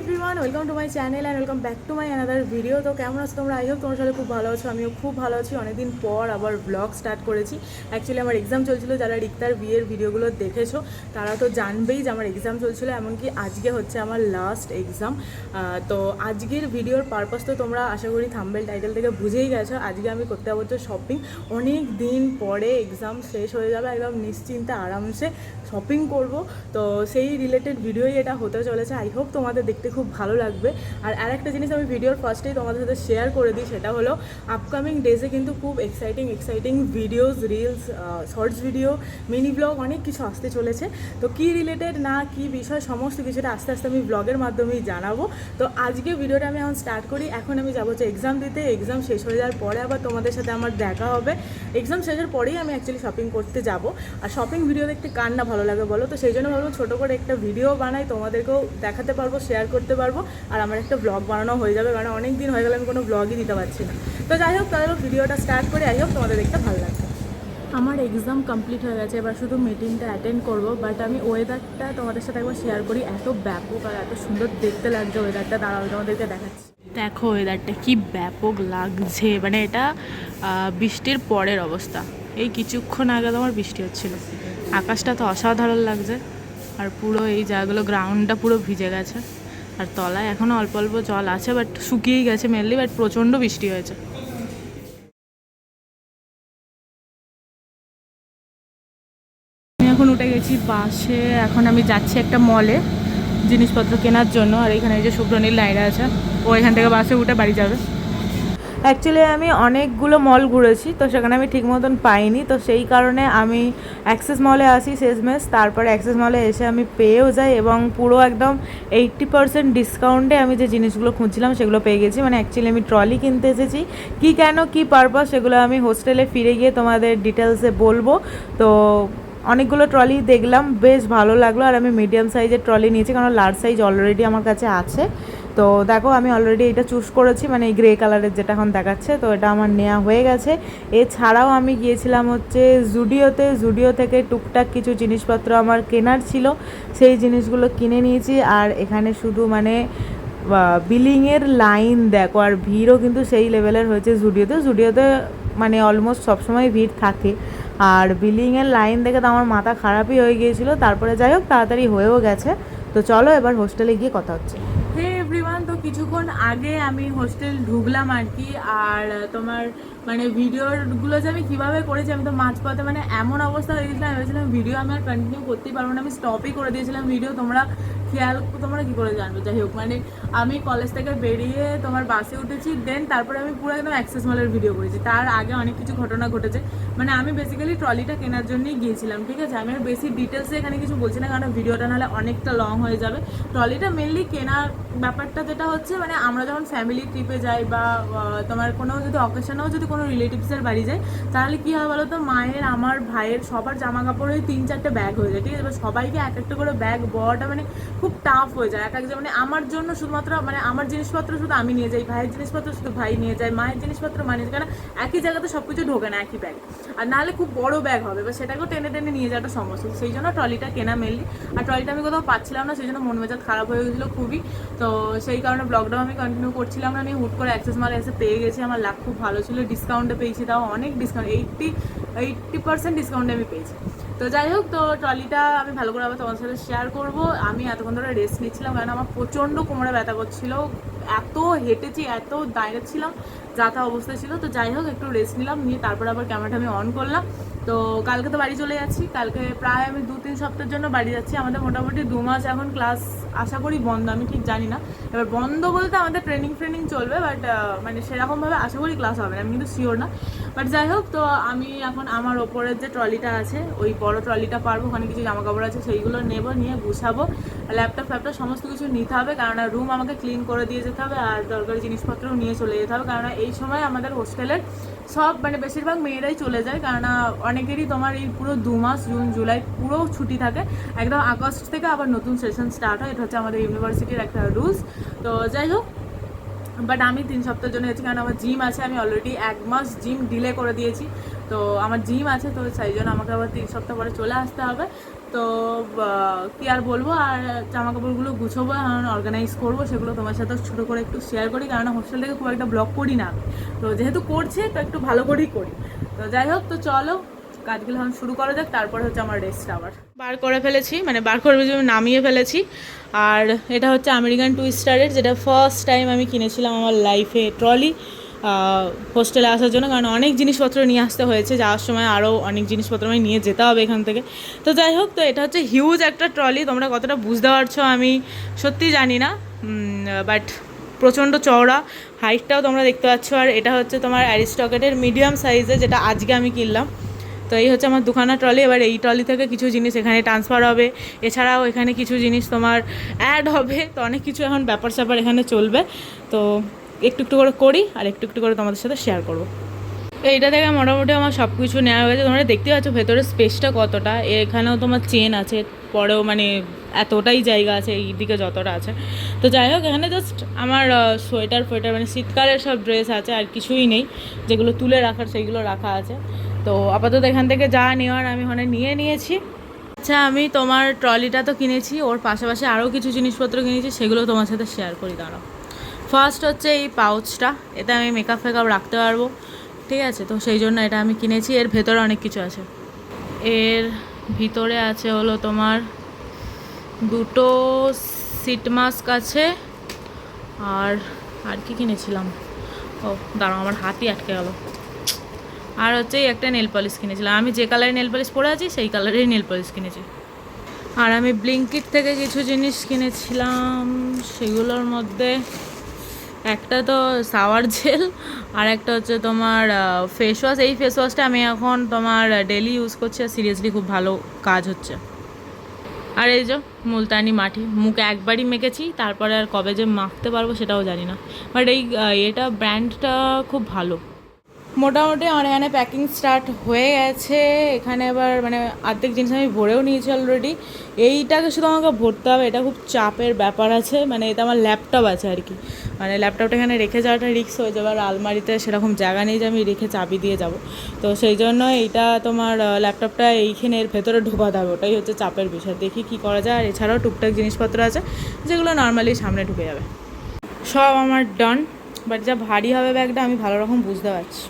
Everyone, welcome to my channel and welcome back to my another video. তো কেমন আছো তোমরা? আই হোপ তোমার সাথে খুব ভালো আছো। আমিও খুব ভালো আছি। অনেকদিন পর আবার ব্লগ স্টার্ট করেছি। অ্যাকচুয়ালি আমার এক্সাম চলছিল। যারা রিক্তার বিয়ের ভিডিওগুলো দেখেছো তারা তো জানবেই যে আমার এক্সাম চলছিল, এমনকি আজকে হচ্ছে আমার লাস্ট এক্সাম। তো আজকের ভিডিওর পারপাস তো তোমরা আশা করি থাম্বনেল টাইটেল থেকে বুঝেই গেছো। আজকে আমি করতে যাবো হচ্ছে শপিং। অনেক দিন পরে এক্সাম শেষ হয়ে যাবে, একদম নিশ্চিন্তে আরামসে শপিং করব। তো সেই রিলেটেড ভিডিওই এটা হতে চলেছে। আই হোপ তোমাদের দেখতে খুব ভালো লাগবে। আর আরেকটা জিনিস আমি ভিডিওর ফার্স্টেই তোমাদের সাথে শেয়ার করে দিই, সেটা হলো আপকামিং ডেজে কিন্তু খুব exciting videos, reels, shorts video, mini blog অনেক কিছু আসতে চলেছে। তো কী রিলেটেড না কী বিষয় সমস্ত কিছুটা আস্তে আস্তে আমি ব্লগের মাধ্যমেই জানাবো। তো আজকে ভিডিওটা আমি এখন স্টার্ট করি। এখন আমি যাবো হচ্ছে এক্সাম দিতে। এক্সাম শেষ হয়ে যাওয়ার পরে আবার তোমাদের সাথে আমার দেখা হবে। এক্সাম শেষের পরেই আমি অ্যাকচুয়ালি শপিং করতে যাব। আর শপিং ভিডিও দেখতে কার না ভালো লাগে বলো? তো সেই জন্য ভাবলাম ছোটো করে একটা ভিডিও বানাই, তোমাদেরকেও দেখাতে পারবো, শেয়ার করতে পারবো, আর আমার একটা ব্লগ বানানো হয়ে যাবে, কারণ অনেক দিন হয়ে গেলে আমি কোনো ব্লগই দিতে পারছি না। তো যাই হোক, তাহলে ভিডিওটা স্টার্ট করে আই হোপ তোমাদের দেখতে ভালো লাগবে। আমার এক্সাম কমপ্লিট হয়ে গেছে, এবার শুধু মিটিংটা অ্যাটেন্ড করবো। বাট আমি ওয়েদারটা তোমাদের সাথে একবার শেয়ার করি। এত ব্যাপক আর এত সুন্দর দেখতে লাগছে ওয়েদারটা। দাঁড়াও তোমাদেরকে দেখাচ্ছি। দেখো ওয়েদারটা কি ব্যাপক লাগছে, মানে এটা বৃষ্টির পরের অবস্থা। এই কিছুক্ষণ আগে তোমার বৃষ্টি হচ্ছিল। আকাশটা তো অসাধারণ লাগছে, আর পুরো এই জায়গাগুলো গ্রাউন্ডটা পুরো ভিজে গেছে। আর তলায় এখনও অল্প অল্প জল আছে, বাট শুকিয়েই গেছে মেনলি, বাট প্রচণ্ড বৃষ্টি হয়েছে। আমি এখন উঠে গেছি বাসে। এখন আমি যাচ্ছি একটা মলে জিনিসপত্র কেনার জন্য। আর এখানে এই যে শুভ্রনীল লাইরা আছে, ও এখান থেকে বাসে উঠে বাড়ি যাবে। অ্যাকচুয়ালি আমি অনেকগুলো মল ঘুরেছি, তো সেখানে আমি ঠিক মতন পাইনি। তো সেই কারণে আমি অ্যাক্সেস মলে আসি শেষমেশ। তারপরে অ্যাক্সেস মলে এসে আমি পেয়েও যাই, এবং পুরো একদম 80% ডিসকাউন্টে আমি যে জিনিসগুলো খুঁজছিলাম সেগুলো পেয়ে গেছি। মানে অ্যাকচুয়ালি আমি ট্রলি কিনতে এসেছি। কী কেন কী পারপাস সেগুলো আমি হোস্টেলে ফিরে গিয়ে তোমাদের ডিটেলসে বলবো। তো অনেকগুলো ট্রলি দেখলাম, বেশ ভালো লাগলো। আর আমি মিডিয়াম সাইজের ট্রলি নিয়েছি, কারণ লার্জ সাইজ অলরেডি আমার কাছে আছে। তো দেখো আমি অলরেডি এটা চুজ করেছি, মানে এই গ্রে কালারের যেটা এখন দেখাচ্ছে। তো এটা আমার নেওয়া হয়ে গেছে। এছাড়াও আমি গিয়েছিলাম হচ্ছে জুডিও থেকে টুকটাক কিছু জিনিসপত্র আমার কেনার ছিল, সেই জিনিসগুলো কিনে নিয়েছি। আর এখানে শুধু মানে বিলিংয়ের লাইন দেখো, আর ভিড়ও কিন্তু সেই লেভেলের হয়েছে জুডিওতে মানে অলমোস্ট সবসময় ভিড় থাকে। আর বিলিংয়ের লাইন দেখে তো আমার মাথা খারাপই হয়ে গিয়েছিলো। তারপরে যাই হোক, তাড়াতাড়ি হয়েও গেছে। তো চলো এবার হোস্টেলে গিয়ে কথা হচ্ছে। হে এভরিওয়ান, তো কিছুক্ষণ আগে আমি হোস্টেল ঢুকলাম আর কি। আর তোমার মানে ভিডিওগুলো যে আমি কীভাবে করেছি, আমি তো মাঝপথে মানে এমন অবস্থা হয়ে গেছিলাম, আমি ভেবেছিলাম ভিডিও আমি আর কন্টিনিউ করতেই পারবো না, আমি স্টপই করে দিয়েছিলাম ভিডিও। তোমরা কী করে জানবে? যাই হোক, মানে আমি কলেজ থেকে বেরিয়ে তোমার বাসে উঠেছি, দেন তারপরে আমি পুরো একদম অ্যাক্সেস মলের ভিডিও করেছি। তার আগে অনেক কিছু ঘটনা ঘটেছে। মানে আমি বেসিক্যালি ট্রলিটা কেনার জন্যই গিয়েছিলাম, ঠিক আছে? আমি আর বেশি ডিটেলসে এখানে কিছু বলছি না, কারণ ভিডিওটা নাহলে অনেকটা লং হয়ে যাবে। ট্রলিটা মেনলি কেনার ব্যাপারটা যেটা হচ্ছে, মানে আমরা যখন ফ্যামিলি ট্রিপে যাই বা তোমার কোনো যদি অকেশনেও যদি কোনো রিলেটিভসের বাড়ি যাই, তাহলে কী হয় বলো তো, মায়ের, আমার ভাইয়ের সবার জামা কাপড়ে 3-4টে ব্যাগ হয়ে যায়, ঠিক আছে? এবার সবাইকে এক একটা করে ব্যাগ বড়টা মানে খুব টাফ হয়ে যায়। এক মানে আমার জন্য শুধুমাত্র মানে আমার জিনিসপত্র শুধু আমি নিয়ে যাই, ভাইয়ের জিনিসপত্র শুধু ভাই নিয়ে যায়, মায়ের জিনিসপত্র মা নিয়ে যায়, কারণ একই জায়গাতে সব কিছু ঢোকে না একই ব্যাগ। আর নাহলে খুব বড় ব্যাগ হবে, বা সেটাকেও টেনে টেনে নিয়ে যাওয়াটা সমস্যা। সেই জন্য ট্রলিটা কেনা মেনলি। আর ট্রলিটা আমি কোথাও পাচ্ছিলাম না, সেই জন্য মন মেজাজ খারাপ হয়ে গেছিলো খুবই। তো সেই কারণে ব্লগটাও আমি কন্টিনিউ করছিলাম না। আমি হুট করে অ্যাক্সেস মলে এসে পেয়ে গেছি। আমার লাক খুব ভালো ছিল, ডিসকাউন্টে পেয়েছি, তাও অনেক ডিসকাউন্ট, 80% ডিসকাউন্টে আমি পেয়েছি। তো যাই হোক, তো ট্রলিটা আমি ভালো করে আবার তোমার সাথে শেয়ার করবো। আমি এতক্ষণ ধরে রেস্ট নিচ্ছিলাম, কারণ আমার প্রচণ্ড কোমরে ব্যথা করছিলো। এত হেঁটেছি, এত দাঁড়িয়েছিলাম, যাতা অবস্থা ছিল। তো যাই হোক, একটু রেস্ট নিলাম, নিয়ে তারপর আবার ক্যামেরাটা আমি অন করলাম। তো কালকে তো বাড়ি চলে যাচ্ছি। কালকে প্রায় আমি 2-3 সপ্তাহের জন্য বাড়ি যাচ্ছি। আমাদের মোটামুটি 2 মাস এখন ক্লাস আশা করি বন্ধ, আমি ঠিক জানি না। এবার বন্ধ বলতে আমাদের ট্রেনিং চলবে, বাট মানে সেরকমভাবে আশা করি ক্লাস হবে না, আমি কিন্তু শিওর না। বাট যাই হোক, তো আমি এখন আমার ওপরের যে ট্রলিটা আছে, ওই বড় ট্রলিটা পারবো, ওখানে কিছু জামা কাপড় আছে সেইগুলো নেবো, নিয়ে গুছাবো। ল্যাপটপ সমস্ত কিছু নিতে হবে, কারণ রুম আমাকে ক্লিন করে দিয়ে যেতে হবে। আর দরকারি জিনিসপত্রও নিয়ে চলে যেতে হবে, কারণ এই সময় আমাদের হোস্টেলের সব মানে বেশিরভাগ মেয়েরাই চলে যায়, কারণ অনেকেরই তোমার এই পুরো 2 মাস জুন জুলাই পুরো ছুটি থাকে। একদম আগস্ট থেকে আবার নতুন সেশন স্টার্ট হয়, এটা হচ্ছে আমাদের ইউনিভার্সিটির একটা রুলস। তো যাই হোক, বাট আমি 3 সপ্তাহের জন্য এসেছি, কারণ আমার জিম আছে। আমি অলরেডি 1 মাস জিম ডিলে করে দিয়েছি, তো আমার জিম আছে, তো সেই জন্য আমাকে আবার 3 সপ্তাহ পরে চলে আসতে হবে। তো কি আর বলবো, আর জামা কাপড়গুলো গুছাবো, এখন অর্গানাইজ করবো, সেগুলো তোমার সাথে ছোটো করে একটু শেয়ার করি, কারণ হোস্টেল থেকে খুব একটা ব্লগ করি না। তো যেহেতু করছে তো একটু ভালো করেই করি। তো যাই হোক, তো চলো কাজগুলো এখন শুরু করা যাক, তারপরে হচ্ছে আমার রেস্ট আবার বার করে ফেলেছি, মানে বার করে নামিয়ে ফেলেছি। আর এটা হচ্ছে আমেরিকান টুইস্টারের, যেটা ফার্স্ট টাইম আমি কিনেছিলাম আমার লাইফে ট্রলি হোস্টেলে আসার জন্য, কারণ অনেক জিনিসপত্র নিয়ে আসতে হয়েছে, যাওয়ার সময় আরও অনেক জিনিসপত্র আমি নিয়ে যেতে হবে এখান থেকে। তো যাই হোক, তো এটা হচ্ছে হিউজ একটা ট্রলি, তোমরা কতটা বুঝতে পারছো আমি সত্যি জানি না, বাট প্রচণ্ড চওড়া, হাইটটাও তোমরা দেখতে পাচ্ছ। আর এটা হচ্ছে তোমার অ্যারিস্টকেটের মিডিয়াম সাইজে, যেটা আজকে আমি কিনলাম। তো এই হচ্ছে আমার দুখানা ট্রলি। এবার এই ট্রলি থেকে কিছু জিনিস এখানে ট্রান্সফার হবে, এছাড়াও এখানে কিছু জিনিস তোমার অ্যাড হবে, তো অনেক কিছু এখন ব্যাপার স্যাপার এখানে চলবে। তো একটু একটু করে করি আর একটু একটু করে তোমাদের সাথে শেয়ার করবো। এইটা থেকে মোটামুটি আমার সব কিছু নেওয়া হয়েছে, তোমরা দেখতে পাচ্ছ ভেতরের স্পেসটা কতটা। এখানেও তোমার চেন আছে, পরেও মানে এতটাই জায়গা আছে এই দিকে যতটা আছে। তো যাই হোক, এখানে জাস্ট আমার সোয়েটার ফোয়েটার মানে শীতকালের সব ড্রেস আছে, আর কিছুই নেই, যেগুলো তুলে রাখার সেইগুলো রাখা আছে। তো আপাতত এখান থেকে যা নেওয়ার আমি ওখানে নিয়ে নিয়েছি। আচ্ছা, আমি তোমার ট্রলিটা তো কিনেছি, ওর পাশাপাশি আরও কিছু জিনিসপত্র কিনেছি, সেগুলো তোমার সাথে শেয়ার করি দাঁড়াও। ফার্স্ট হচ্ছে এই পাউচটা, এতে আমি মেকআপ ফেকআপ রাখতে পারবো, ঠিক আছে? তো সেই জন্য এটা আমি কিনেছি। এর ভেতরে অনেক কিছু আছে। এর ভিতরে আছে হলো তোমার দুটো সিট মাস্ক আছে, আর কি কিনেছিলাম, ও দাঁড়াও আমার হাতই আটকে গেল। আর হচ্ছে একটা নেল পলিশ কিনেছিলাম, আমি যে কালারের নেল পলিশ পরে আছি সেই কালারের নেল পলিশ কিনেছি। আর আমি ব্লিঙ্কিট থেকে কিছু জিনিস কিনেছিলাম, সেগুলোর মধ্যে একটা তো শাওয়ার জেল, আর একটা হচ্ছে তোমার ফেস ওয়াশ। এই ফেস ওয়াশটা আমি এখন তোমার ডেলি ইউজ করছি, আর সিরিয়াসলি খুব ভালো কাজ হচ্ছে। আর এই যে মুলতানি মাটি, মুখে একবারই মেখেছি, তারপরে আর কবে যে মাখতে পারবো সেটাও জানি না, বাট এই এটা ব্র্যান্ডটা খুব ভালো। মোটামুটি আমার এখানে প্যাকিং স্টার্ট হয়ে গেছে। এখানে এবার মানে অর্ধেক জিনিস আমি ভরেও নিয়েছি অলরেডি, এইটাকে শুধু আমাকে ভরতে হবে, এটা খুব চাপের ব্যাপার আছে। মানে এটা আমার ল্যাপটপ আছে আর কি, মানে ল্যাপটপটা এখানে রেখে যাওয়াটা রিস্ক হয়ে যাবে, আর আলমারিতে সেরকম জায়গা নেই যে আমি রেখে চাবি দিয়ে যাব। তো সেই জন্য এইটা তোমার ল্যাপটপটা এইখানে এর ভেতরে ঢোকাতে হবে, ওটাই হচ্ছে চাপের বিষয়। দেখি কী করা যায়। আর এছাড়াও টুকটাক জিনিসপত্র আছে যেগুলো নর্মালি সামনে ঢুকে যাবে। সব আমার ডান, বাট যা ভারী হবে ব্যাগটা আমি ভালো রকম বুঝতে পারছি।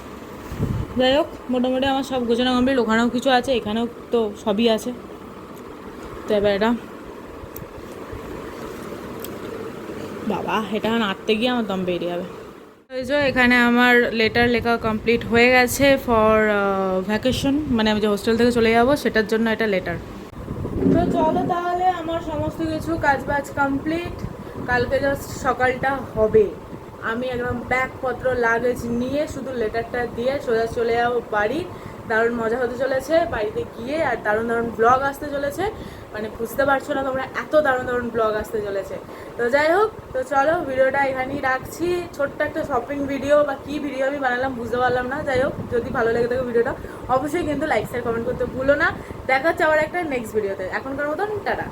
যাই হোক, মোটামুটি আমার সব গোছানো কমপ্লিট। ওখানেও কিছু আছে, এখানেও তো সবই আছে। তো এবার এটা বাবা, এটা নাড়তে গিয়ে আমার দম বেরিয়ে যাবে। ওই যে এখানে আমার লেটার লেখা কমপ্লিট হয়ে গেছে ফর ভ্যাকেশন, মানে আমি যে হোস্টেল থেকে চলে যাবো সেটার জন্য এটা লেটার। তো চলো তাহলে, আমার সমস্ত কিছু কাজবাজ কমপ্লিট। কালকে জাস্ট সকালটা হবে, আমি একদম ব্যাগপত্র লাগেজ নিয়ে শুধু লেটারটা দিয়ে সোজা চলে যাবো বাড়ি। দারুণ মজা হতে চলেছে বাড়িতে গিয়ে, আর দারুণ দারুণ ব্লগ আসতে চলেছে, মানে বুঝতে পারছো না তোমরা, এত দারুণ দারুণ ব্লগ আসতে চলেছে। তো যাই হোক, তো চলো ভিডিওটা এখানেই রাখছি। ছোট্ট একটা শপিং ভিডিও বা কী ভিডিও আমি বানালাম বুঝতে পারলাম না। যাই হোক, যদি ভালো লেগে থাকে ভিডিওটা অবশ্যই কিন্তু লাইক শেয়ার কমেন্ট করতে ভুলো না। দেখা হচ্ছে আবার একটা নেক্সট ভিডিওতে। এখনকার মতন টাটা।